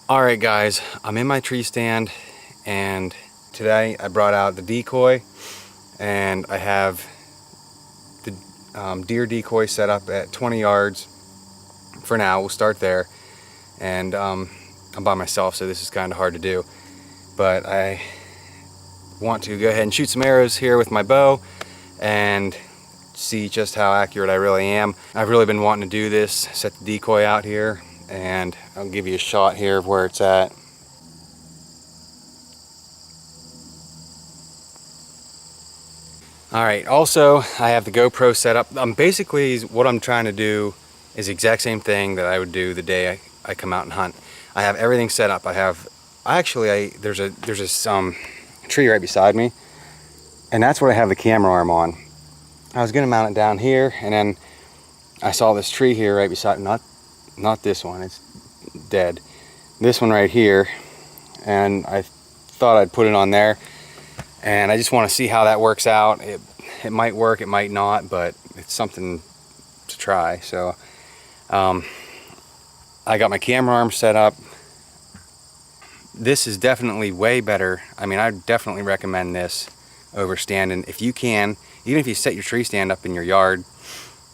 Alright guys, I'm in my tree stand, and today I brought out the decoy, and I have the deer decoy set up at 20 yards for now. We'll start there, and I'm by myself, so this is kind of hard to do, but I want to go ahead and shoot some arrows here with my bow and see just how accurate I really am. I've really been wanting to do this, set the decoy out here, and I'll give you a shot here of where it's at. Alright, also I have the GoPro set up. Basically what I'm trying to do is the exact same thing that I would do the day I come out and hunt. I have everything set up. There's this tree right beside me, and that's what I have the camera arm on. I was gonna mount it down here, and then I saw this tree here right beside, not this one, it's dead. This one right here, and I thought I'd put it on there, and I just want to see how that works out. It might work, it might not, but it's something to try. So I got my camera arm set up. This is definitely way better. I mean, I definitely recommend this over standing. If you can, even if you set your tree stand up in your yard,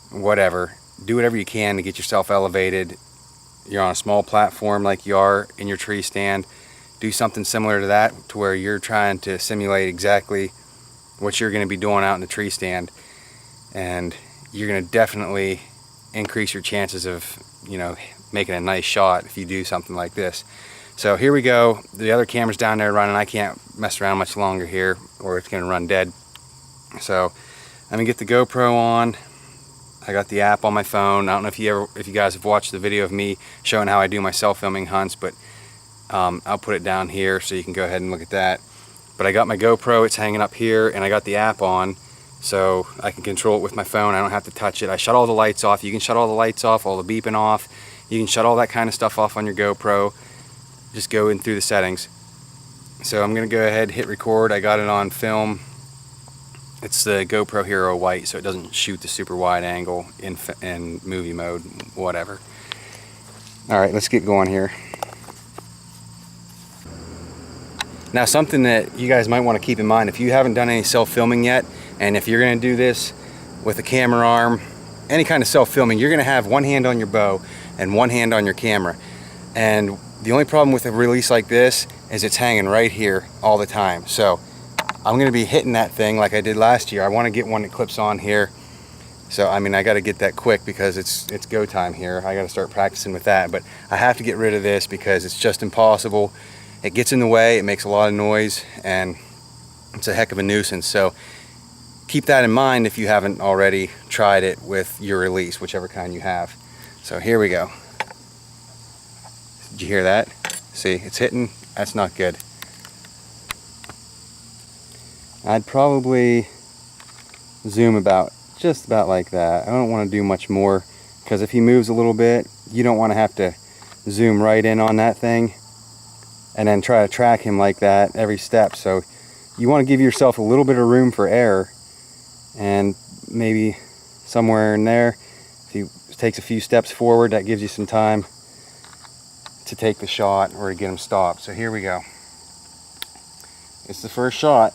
whatever, do whatever you can to get yourself elevated. You're on a small platform like you are in your tree stand. Do something similar to that, to where you're trying to simulate exactly what you're going to be doing out in the tree stand, and you're going to definitely increase your chances of, you know, making a nice shot if you do something like this. So here we go. The other camera's down there running. I can't mess around much longer here, or it's going to run dead. So let me get the GoPro on. I got the app on my phone. I don't know if you guys have watched the video of me showing how I do my self-filming hunts, but I'll put it down here so you can go ahead and look at that. But I got my GoPro, it's hanging up here, and I got the app on, so I can control it with my phone. I don't have to touch it. I shut all the lights off. You can shut all the lights off, all the beeping off. You can shut all that kind of stuff off on your GoPro. Just go in through the settings. So I'm gonna go ahead, hit record. I got it on film. It's the GoPro Hero White, so it doesn't shoot the super wide angle in movie mode, whatever. Alright, let's get going here. Now, something that you guys might want to keep in mind, if you haven't done any self-filming yet, and if you're going to do this with a camera arm, any kind of self-filming, you're going to have one hand on your bow and one hand on your camera. And the only problem with a release like this is it's hanging right here all the time. So I'm going to be hitting that thing like I did last year. I want to get one that clips on here. So I mean, I got to get that quick because it's go time here. I got to start practicing with that, but I have to get rid of this because it's just impossible. It gets in the way, it makes a lot of noise, and it's a heck of a nuisance. So keep that in mind if you haven't already tried it with your release, whichever kind you have. So here we go. Did you hear that? See, it's hitting. That's not good. I'd probably zoom just about like that. I don't want to do much more, because if he moves a little bit, you don't want to have to zoom right in on that thing and then try to track him like that every step. So you want to give yourself a little bit of room for error, and maybe somewhere in there, if he takes a few steps forward, that gives you some time to take the shot or to get him stopped. So here we go. It's the first shot.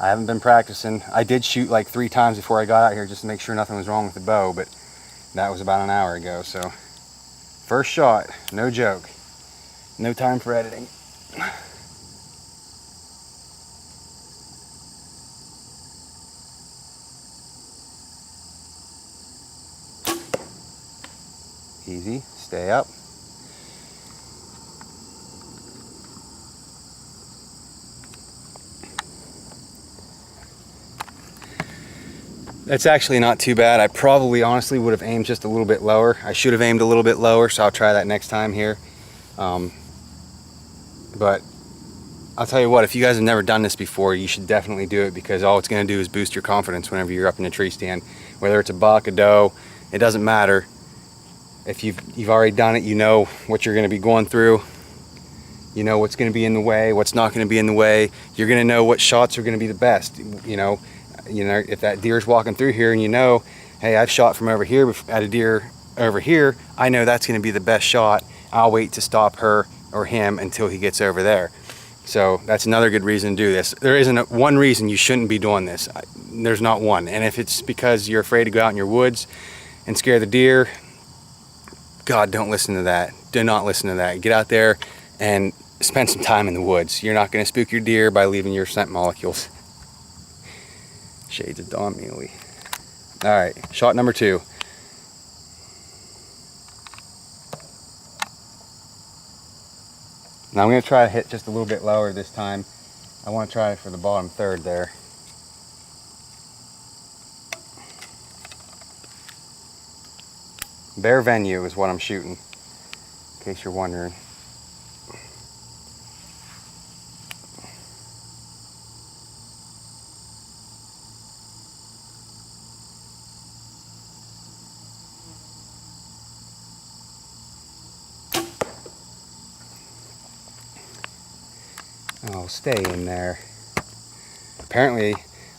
I haven't been practicing. I did shoot like 3 times before I got out here just to make sure nothing was wrong with the bow, but that was about an hour ago. So first shot, no joke. No time for editing. Easy, stay up. That's actually not too bad. I probably honestly would have aimed just a little bit lower. I should have aimed a little bit lower, so I'll try that next time here. But I'll tell you what, if you guys have never done this before, you should definitely do it, because all it's going to do is boost your confidence whenever you're up in a tree stand. Whether it's a buck, a doe, it doesn't matter. If you've already done it, you know what you're going to be going through. You know what's going to be in the way, what's not going to be in the way. You're going to know what shots are going to be the best. You know, if that deer's walking through here and you know, hey, I've shot from over here at a deer over here, I know that's going to be the best shot, I'll wait to stop her or him until he gets over there. So that's another good reason to do this. There isn't one reason you shouldn't be doing this. There's not one. And if it's because you're afraid to go out in your woods and scare the deer, God, don't listen to that. Do not listen to that. Get out there and spend some time in the woods. You're not going to spook your deer by leaving your scent molecules. Shades of dawn, Muley. All right, shot number 2. Now I'm going to try to hit just a little bit lower this time. I want to try it for the bottom third there. Bear Venue is what I'm shooting, in case you're wondering. Oh, stay in there. Apparently,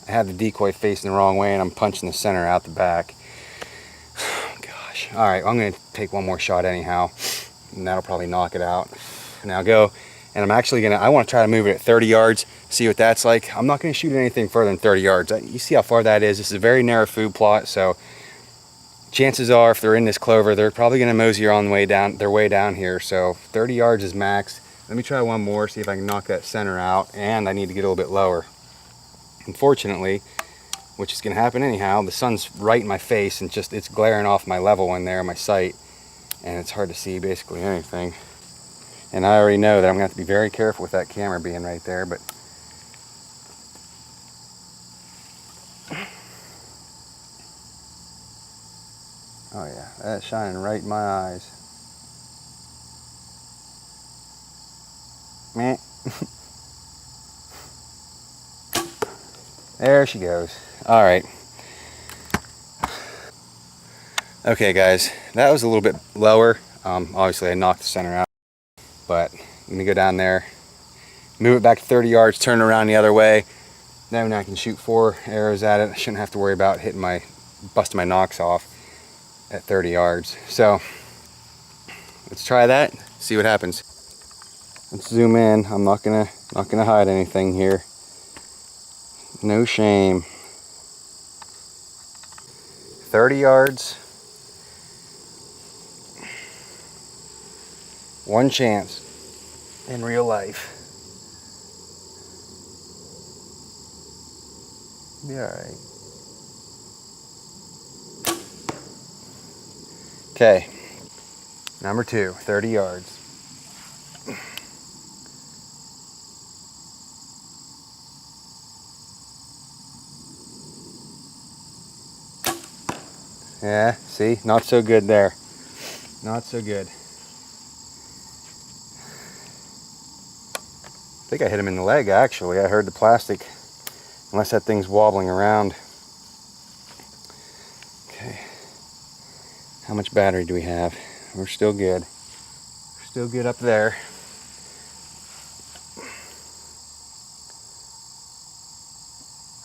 I have the decoy facing the wrong way and I'm punching the center out the back. Oh, gosh. All right, I'm going to take one more shot anyhow, and that'll probably knock it out. Now go, and I'm actually going to, I want to try to move it at 30 yards, see what that's like. I'm not going to shoot anything further than 30 yards. You see how far that is? This is a very narrow food plot, so chances are if they're in this clover, they're probably going to mosey on their way down here. So 30 yards is max. Let me try one more, see if I can knock that center out, and I need to get a little bit lower. Unfortunately, which is going to happen anyhow, the sun's right in my face and it's glaring off my level in there, my sight, and it's hard to see basically anything. And I already know that I'm going to have to be very careful with that camera being right there, but oh yeah, that's shining right in my eyes. Meh. There she goes. All right. Okay, guys, that was a little bit lower. Obviously, I knocked the center out, but I'm gonna go down there, move it back to 30 yards, turn it around the other way. Then I can shoot 4 arrows at it. I shouldn't have to worry about busting my nocks off at 30 yards. So let's try that, see what happens. Let's zoom in. I'm not gonna hide anything here. No shame. 30 yards. One chance in real life. Be alright. Okay. Number 2, 30 yards. Yeah, see? Not so good there. Not so good. I think I hit him in the leg, actually. I heard the plastic, unless that thing's wobbling around. Okay. How much battery do we have? We're still good. We're still good up there.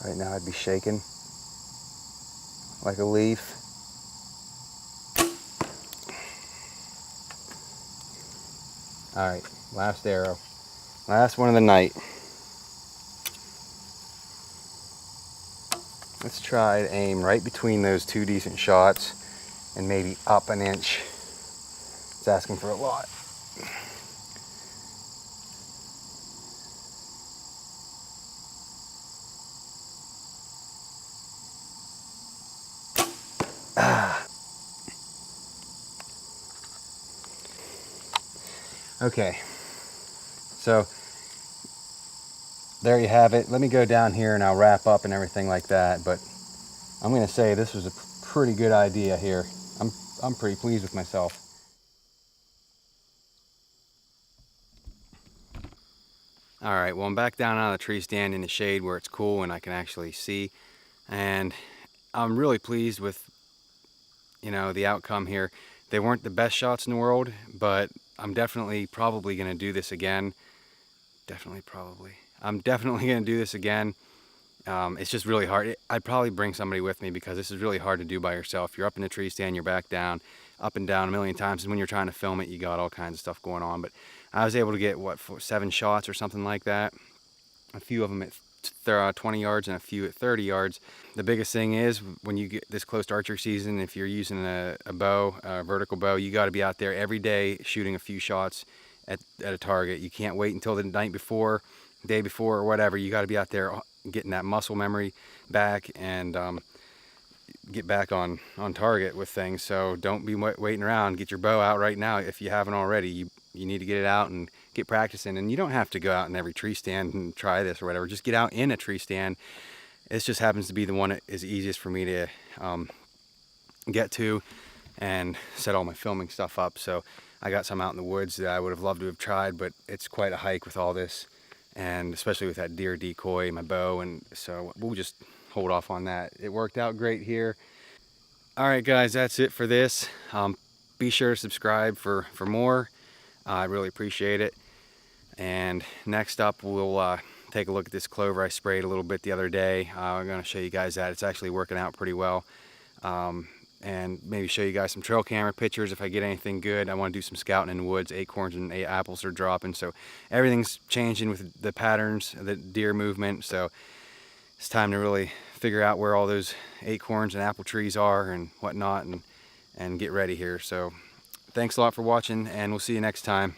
Right now I'd be shaking like a leaf. Alright, last arrow. Last one of the night. Let's try to aim right between those 2 decent shots and maybe up an inch. It's asking for a lot. Okay, so there you have it. Let me go down here and I'll wrap up and everything like that, but I'm going to say this was a pretty good idea here. I'm pretty pleased with myself. Alright, well, I'm back down on the tree stand in the shade where it's cool and I can actually see, and I'm really pleased with the outcome here. They weren't the best shots in the world, but I'm definitely probably going to do this again. I'm definitely going to do this again. It's just really hard. I'd probably bring somebody with me because this is really hard to do by yourself. You're up in the tree stand, you're back down. up and down a million times. And when you're trying to film it, you got all kinds of stuff going on. But I was able to get, what, 7 shots or something like that. A few of them at 20 yards and a few at 30 yards. The biggest thing is when you get this close to archery season, if you're using a bow, a vertical bow, you got to be out there every day shooting a few shots at a target. You can't wait until the night before, day before, or whatever. You got to be out there getting that muscle memory back and get back on target with things. So don't be waiting around. Get your bow out right now if you haven't already. You need to get it out and get practicing. And you don't have to go out in every tree stand and try this or whatever. Just get out in a tree stand. This just happens to be the one that is easiest for me to get to and set all my filming stuff up. So I got some out in the woods that I would have loved to have tried, but it's quite a hike with all this, and especially with that deer decoy, my bow, and so we'll just hold off on that. It worked out great here. All right, guys, that's it for this. Be sure to subscribe for more. I really appreciate it. And next up, we'll take a look at this clover I sprayed a little bit the other day. I'm going to show you guys that. It's actually working out pretty well. And maybe show you guys some trail camera pictures if I get anything good. I want to do some scouting in the woods. Acorns and apples are dropping, so everything's changing with the patterns, the deer movement. So it's time to really figure out where all those acorns and apple trees are and whatnot, and get ready here. So thanks a lot for watching, and we'll see you next time.